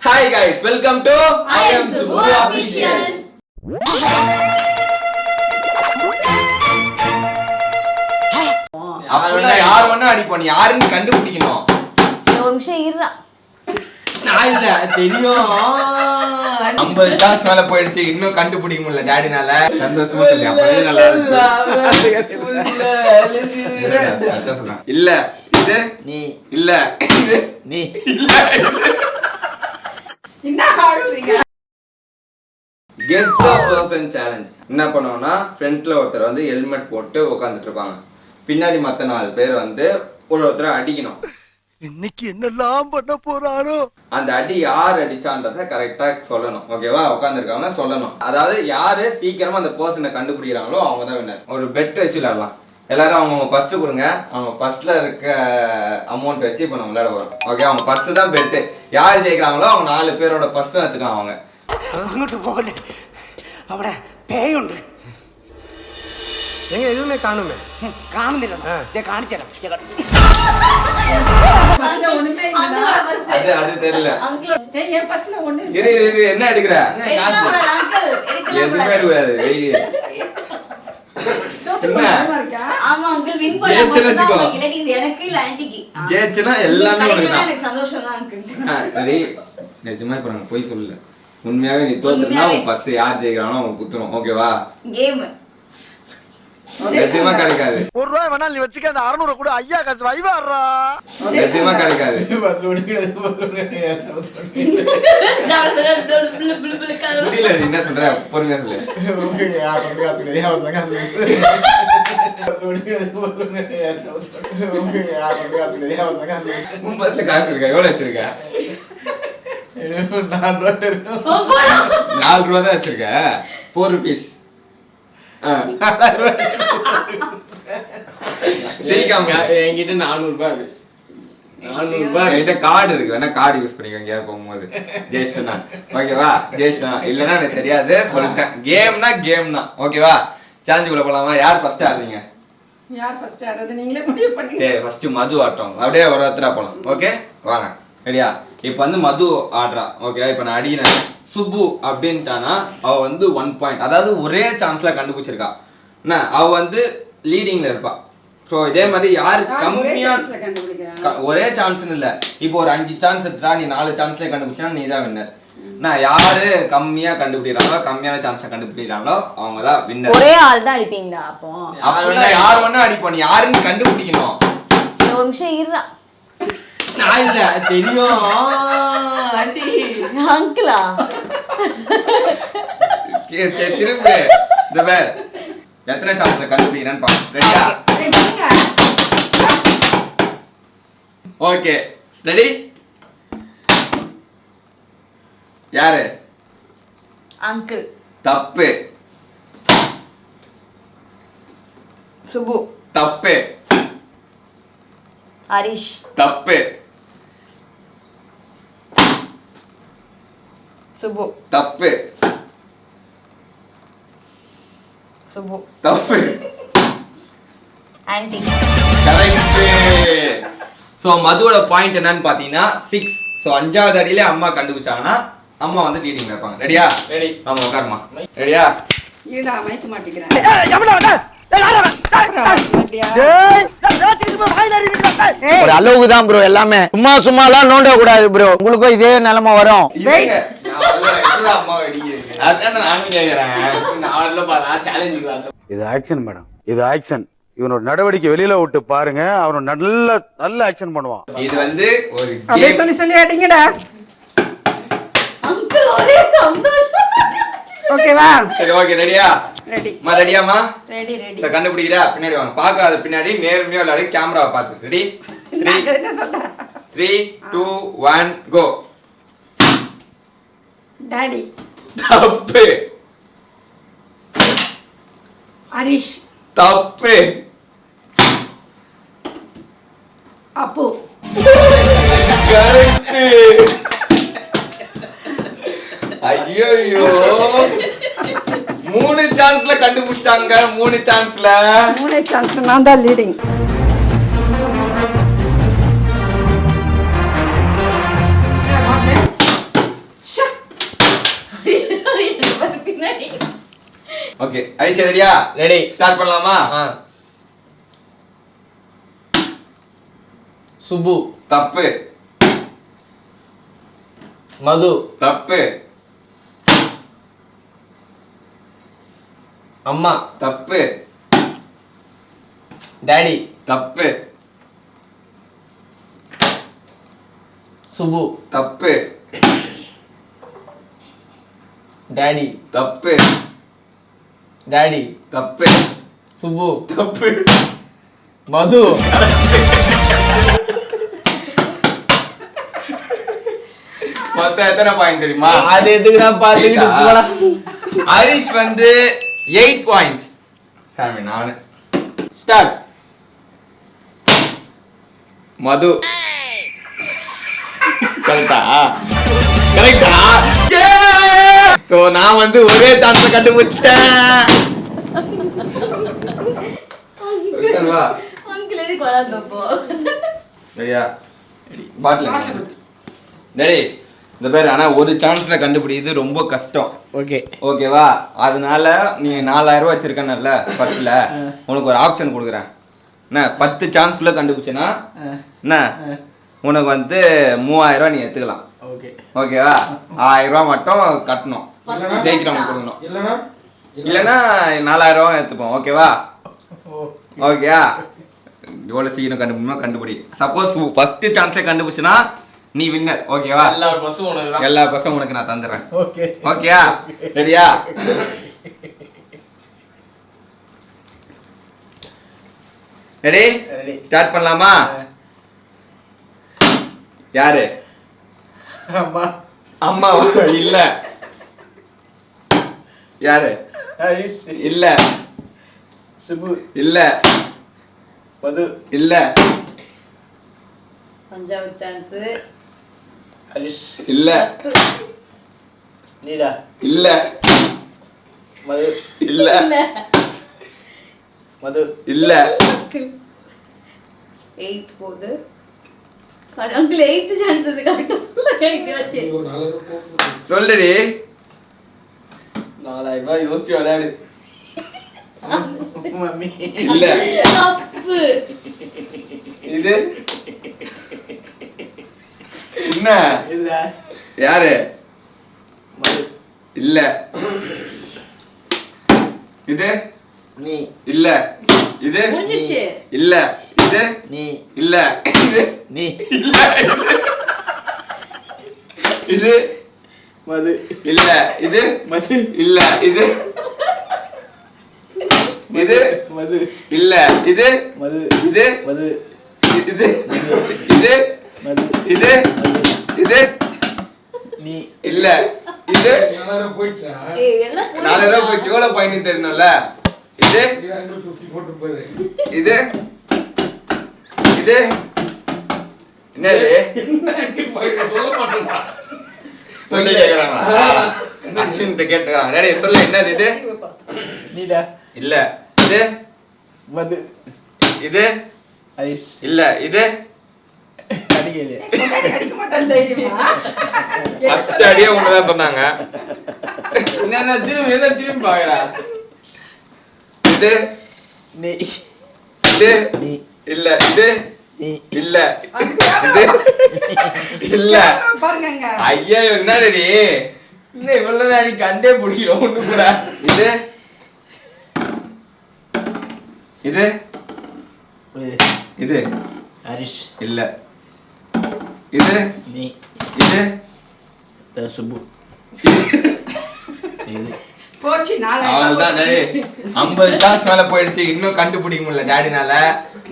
Hi guys, welcome to I am Subbu Official. அவள யார் ஒண்ணா அடிப்போம், நீ யாருன்னு கண்டுபிடிக்கணும். ஒரு நிமிஷம் இருடா. நான் இல்ல தெரியும். 50 சான்ஸ் மேல போயிடுச்சு, இன்னும் கண்டுபிடிக்க முடியல டாடினால. சந்தோஷமா சொல்லி அப்பவே நல்லா இருக்கு. இல்ல இது நீ இல்ல இது நீ இல்ல என்ன ஆடுறீங்க? Guess the person challenge. என்ன பண்ணுவோம்னா ஃப்ரண்ட்ல ஒருத்தர் வந்து ஹெல்மெட் போட்டு உட்கார்ந்துட்டு இருப்பாங்க, பின்னாடி மத்த 4 பேர் வந்து ஒருத்தரை அடிக்கணும். இன்னைக்கு என்னெல்லாம் பண்ண போறாரோ. அந்த அடி யார் அடிச்சான்றத கரெக்டா சொல்லணும். ஓகேவா? உட்கார்ந்துருக்காங்க சொல்லணும். அதாவது யாரு சீக்கிரமா அந்த பர்சனை கண்டுபிடிக்கிறாங்களோ அவங்க தான் வின்னர். ஒரு பெட் வச்சு விளையாடலாம். எல்லாரும் அவங்க பர்ஸ் கொடுங்க, அவங்க பர்ஸ்ல இருக்க அமௌண்ட் வச்சு இப்போ நம்ம விளையாட போறோம். ஓகே, அவங்க பர்ஸ் தான் பெட்டு. யார் ஜெயிக்கிறாங்களோ அவங்க 4 பேரோட பர்ஸ் எடுத்துக்கலாம். அவங்க അങ്ങോട്ട് പോകല്ലേ, അവിടെ പേയുണ്ട്. എങ്ങനെ എതുമേ കാണുമേ? കാണുന്നില്ല, കാണിച്ചുതരാം. பஸ்ல ஒண்ணுமே இல்ல. அது தெரியல. ஏய், என் பஸ்ல ஒண்ணு இல்ல. இரு என்ன எடுக்கற? அங்கிள் எதுவுமே எடுக்காது. ஆமா அங்கிள் வின் பண்ணா இல்லாட்டி இது எனக்கு இல்ல ஆன்ட்டிக்கு. ஜெயிச்சனா எல்லாமே உனக்கு தான். எனக்கு சந்தோஷம் தான் அங்கிள். ரெடி? நிஜமா இப்ப நான் போய் சொல்லல. உண்மையாவே நீ தோத்துனா உன் பர்ஸ் யார் ஜெயிக்கறானோ அவன் குத்துறோம். ஓகேவா? கேம் நிஜமா கிடைக்காது. ₹1 வேணா நீ வச்சுக்க, அந்த 600 கூட ஐயா காசு வைவாறா. நிஜமா கிடைக்காது. புரியல நீ என்ன சொல்ற? பொறுமையா சொல்லு. உன் பர்ஸ்ல காசு இருக்கா? எவ்வளவு வச்சிருக்க? 4 ரூபா தான் வச்சிருக்க. 4 rupees. என்கிட்ட 400 ரூபாய் இருக்கு. 400 ரூபாய் என்கிட்ட கார்டு இருக்கு, வேணா கார்டு யூஸ் பண்ணிக்க எங்கேயாவது போகும்போது. ஜெயிச்சனா ஓகேவா? ஜெயிச்சனா இல்லைன்னா எனக்கு தெரியாது சொல்லிட்டேன். கேம்னா கேம் தான். ஓகேவா? சேலஞ்சுக்குள்ள போலாமா? யார் ஃபர்ஸ்ட் ஆடுறீங்க? யார் ஃபர்ஸ்ட் ஆடுறது நீங்களே முடிவு பண்ணுங்க. சரி, ஃபர்ஸ்ட் மது ஆட்டம். அப்படியே ஒருத்தரா போலாம். ஓகே வாங்க. ரெடியா? இப்போ வந்து மது ஆடுறா. ஓகே, இப்போ நான் அடிக்கிறேன். சுப்பு அப்படின்ட்டானா அவ வந்து 1 பாயிண்ட், அதாவது ஒரே சான்ஸ்ல கண்டுபிடிச்சிருக்கா. என்ன, அவ வந்து லீடிங்ல இருப்பா. ஸோ இதே மாதிரி யாரு கம்மியா ஒரே சான்ஸ்னு இல்லை, இப்போ ஒரு 5 சான்ஸ் எடுத்துட்டா நீ 4 சான்ஸ்ல கண்டுபிடிச்சா நீ தான் வின்னர். நான் யாரு கம்மியா கண்டுபிடிக்கிறாங்களோ, கம்மியான சான்ஸ்ல கண்டுபிடிக்கிறாங்களோ அவங்க தான் வின்னர். ஒரே ஆள் தான் அடிப்பீங்களா? அப்போ அப்படின்னா யார் வேணா அடிப்போம், நீ யாருன்னு கண்டுபிடிக்கணும். ஒரு நிமிஷம் இருடா. நான் இல்ல தெரியும். அடி அங்கிளா திரும்ப இந்த பேர் எத்தனை சான்ஸ்ல கண்டுபிடிக்கிறேன்னு பாருங்க. ரெடியா? Okay ready? யாரு? அங்கிள். தப்பு. சுப்பு. தப்பு. ஹரிஷ். தப்பு. சுப்பு. தப்பு. சுப்பு. தப்பு. ஆன்ட்டி. கரெக்ட். சோ மதுவோட பாயிண்ட் என்னன்னு பாத்தீங்கன்னா 6. சோ 5வது அடியில அம்மா கண்டுபிடிச்சாங்கன்னா அம்மா வந்து லீடிங்ல இருப்பாங்க. ரெடியா? ரெடி. ஆமா உட்காருமா. ரெடியா? ஈடா மைக் மாட்டிக்கிறேன். ஒரு அளவுக்கு தான் ப்ரோ, எல்லாமே சும்மாலாம் நோண்ட கூடாது ப்ரோ. உங்களுக்கும் இதே நிலைமை வரும். அம்மா அடிக்கிறீங்க, அதான் நானும் கேக்குறேன். இது ஆக்ஷன் மேடம், இது ஆக்ஷன். இவனோட நடவடிக்கை வெளியில விட்டு பாருங்க, அவன் நல்ல ஆக்ஷன் பண்ணுவான். இது வந்து ஒரு அப்படியே சொல்லி அடிங்கடா. அங்கிள் ஒரே சந்தோஷம். ஓகேவா? சரி ஓகே ரெடியா? ரெடி. மா ரெடியாமா? Ready ready. சரி கண்டுபிடிக்கிறா? பின்னாடி வாங்க. பார்க்காத பின்னாடி நேர்மையா விளையாடி கேமராவை பார்த்து. ரெடி? 3 என்ன சொல்றேன்? 3 2 1 கோ. டாடி. தப்பு. ஹரிஷ். தப்பு. அப்பு. கரெக்ட். ஐயோ 3 சான்ஸ்ல கண்டுபிடிச்சாங்க. 3 சான்ஸ்ல நான் தான் லீடிங். ஓகே ஐஷா ரெடியா? ரெடி. ஸ்டார்ட் பண்ணலாமா? சுப்பு. தப்பு. மது. தப்பு. அம்மா. தப்பு. டாடி. தப்பு. சுப்பு. தப்பு. டாடி. தப்பு. டாடி. தப்பு. சுப்பு. தப்பு. மது. மொத்தம் எத்தனை பாயிண்ட் தெரியுமா? அது எதுக்கு நான் பாத்துக்கிட்டு போடா. ஹரிஷ் வந்து 8 பாயிண்ட்ஸ். காரணமே நானு. ஸ்டார்ட். மது. கரெக்டா? கரெக்டா? சோ நான் வந்து ஒரே சான்ஸ்ல கண்டுபிடிச்சிட்டேன். அங்கிள் எதுக்கு வளர்ந்தப்போ ரெடியா? பாட்டில் டேடி இந்த பேர் ஆனா ஒரு சான்ஸ்ல கண்டுபிடிக்கிறது ரொம்ப கஷ்டம். ஓகே ஓகேவா? அதனால நீ 4000 ரூபாய் வச்சிருக்கனல்ல பர்ஸ்ல, உனக்கு ஒரு ஆப்ஷன் கொடுக்குறேன். என்ன 10 சான்ஸ்க்குள்ள கண்டுபிடிச்சனா என்ன உனக்கு வந்து 3000 ரூபாய் நீ எடுத்துக்கலாம். ஓகே ஓகேவா? 1000 ரூபாய் மட்டும் கட்டணும், ஜெயிக்கிறவங்க கொடுக்கணும். இல்லைன்னா 4000 ரூபாய் எடுத்துப்போம். ஓகேவா? ஓகேயா? எவ்வளோ சீக்கிரம் கண்டுபிடி. சப்போஸ் ஃபர்ஸ்ட் சான்ஸே கண்டுபிடிச்சுனா நீ வின்னர். ஓகேவா? எல்லா பஸ்ஸும் உனக்கு தான். எல்லா பசங்க உனக்கு நான் தந்துடுறேன். ஓகே ஓகேயா? ரெடியா? ரெடி? ரெடி ஸ்டார்ட் பண்ணலாமா? யாரு? அம்மா அம்மா இல்ல. யாரு? ஹரிஷ் இல்ல. சுப்பு இல்ல. மது இல்ல. அஞ்சாவது சான்ஸ். ஹரிஷ் இல்ல. நீடா இல்ல. மது இல்ல. மது இல்ல. 8 போகுது. அங்கிள் 8th சான்ஸ் இது கரெக்டா சொல்லுங்க. சொல்லுடி. 4000 ரூபாய் யோசிச்சு விளையாடு. மம்மி இல்ல. தப்பு. இது என்ன? இல்ல யாரு? மது இல்ல. இது நீ இல்ல. இது முடிஞ்சிருச்சு. இல்ல. இது நீ இல்ல. இது நீ இல்ல. இது மது இல்ல. இது மது இல்ல. இது இது மது இல்ல. இது மது இது மது இது இது மது இது இது நீ இல்ல. இது ஏய் எல்லாம் 4000 ரூபாய் போய் எவ்வளவு பாயிண்ட் தெரியணும்ல. இது இது இது என்னது? சொல்லி கேக்குறாங்க. அஸ்வின் கேட்டுக்கிறாங்க. ரெடி சொல்லு என்னது இது? நீடா இல்ல. இது மது இது ஹரிஷ் இல்ல. இது அடிக்கலையே அடிக்க மாட்டான்னு தெரியுமா? ஃபர்ஸ்ட் அடியே உங்கதான் சொன்னாங்க. என்ன திரும்பி பாக்குறா? இது நீ இது நீ இல்ல. இது நீ இல்ல. இது இல்ல. பாருங்க ஐயா என்னடி இன்னும் இவ்வளவு நாளை கண்டே பிடிக்கிறோம் ஒண்ணு கூட. இது இது இது ஹரிஷ் இல்ல. இது நீ இது சுப்பு இது போச்சு. 4000 அவ்வளவுதான் டேடி. 50 சான்ஸ் மேல போயிடுச்சு. இன்னும் கண்டுபிடிக்க முடியல டாடினால.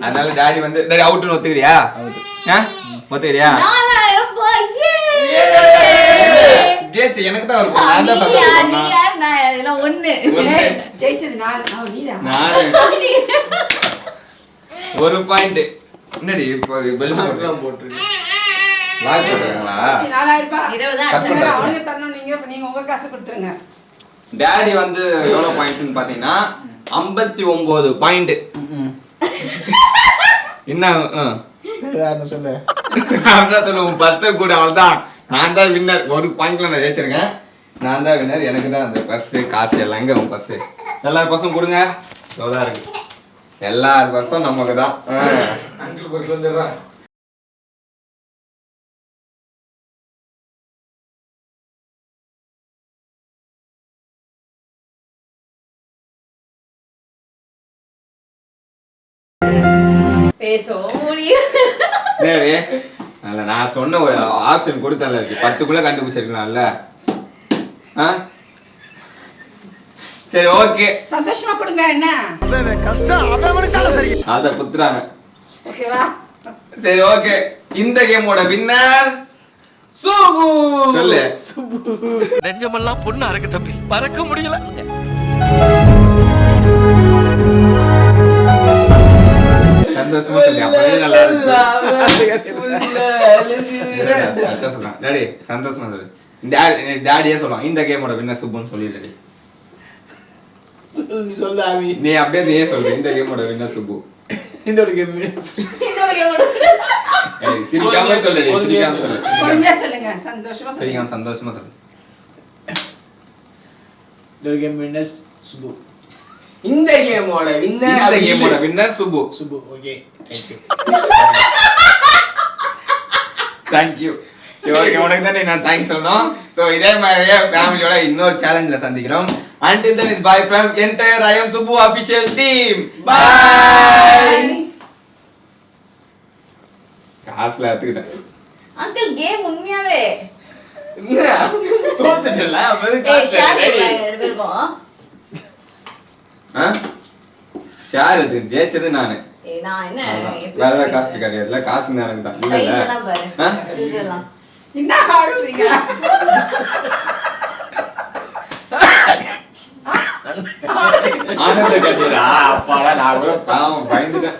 அதனால டாடி வந்து டாடி அவுட்னு ஒத்துக்கிறியா? ஒத்துக்கிறியா? 4000 ரூபாய். ஜெயிச்சு எனக்கு தான் இருக்கும். நான் தான் தப்பு பண்ணேன். நான் எல்லாம் ஒண்ணு. ஏய், ஜெயிச்சது நீதான். நானு ஒரு பாயிண்ட். என்னடி இப்போ பெல் போட்டுருக்கு. லாக் போடுறாங்களா? 4000 ரூபாய் 20 தான் கட் பண்ணு. அவங்க தரணும். நீங்க உங்க காசு கொடுத்துருங்க. டாடி வந்து எவ்வளவு பாயிண்ட்னு பாத்தீங்கன்னா 59 பாயிண்ட். என்ன சொல்லு அதான் சொல்லுவோம் 10 கூட. அவ்வளவுதான். நான் தான் வின்னர். ஒரு பாயிண்ட்ல நான் ஜெயிச்சிருக்கேன். நான் தான் வினர், எனக்கு தான் அந்த பர்ஸு காசு எல்லாம். எங்க உன் பர்ஸு? எல்லார் பர்ஸும் கொடுங்க. இவ்வளோதான் இருக்கு. எல்லார் பர்ஸும் நமக்கு தான். அங்கிள் பர்ஸ் வந்துடுறா. பேசவும் முடியும். சரி, அல்ல நான் சொன்ன ஒரு ஆப்ஷன் கொடுத்தல இருக்கு, 10க்குள்ள கண்டுபிடிச்சிருக்கலாம்ல. சரி ஓகே, சந்தோஷமா கொடுங்க என்ன அத குத்துறாங்க. ஓகேவா? சரி ஓகே, இந்த கேமோட வின்னர் சுபு. சொல்லு. நெஞ்சமெல்லாம் பொண்ணு அறக்கு தம்பி, பறக்க முடியல. சந்தோஷமா சொல்லி அப்படியே நல்லா சொல்றான். டாடி சந்தோஷமா சொல்லு. டாடியே சொல்லுவான் இந்த கேமோட வின்னர் சுப்புன்னு சொல்லிடுடி. சொல்லு ஆமி. நீ அப்படியே நீயே சொல்லு இந்த கேமோட வின்னர் சுப்பு. இந்த ஒரு கேம். சிரிக்காம சொல்லுடி, சிரிக்காம சொல்லு. பொறுமையா சொல்லுங்க, சந்தோஷமா சொல்லுங்க. சிரிக்காம சந்தோஷமா சொல்லு. இந்த ஒரு கேம் வின்னர் சுபு. இந்த கேமோட winner Subbu. Subu. Okay, thank you. Thank you. இவருக்கு உனக்கு தான் நான் தேங்க்ஸ் சொல்லணும். ஸோ இதே மாதிரியே ஃபேமிலியோட இன்னொரு சேலஞ்சில் சந்திக்கிறோம். Until then is bye from entire I am Subbu official team. Bye. காசுல எடுத்துக்கிட்டேன். அங்கிள் கேம் உண்மையாவே தோத்துட்டல அப்பவே ஏய் ஷேர் ரெடி. ரெண்டு பேருக்கும். ஷேர் இது ஜெயிச்சது நானு. ஏய் நான் என்ன வேற ஏதாவது காசு கிடையாதுல, காசு எனக்கு தான் இல்ல. சைடுலாம் பாரு. சில்றலாம். என்ன ஆடுறீங்க? ஆனந்த கட்டிரா அப்பாடா, நான் கூட பாவம் பயந்துட்டேன்.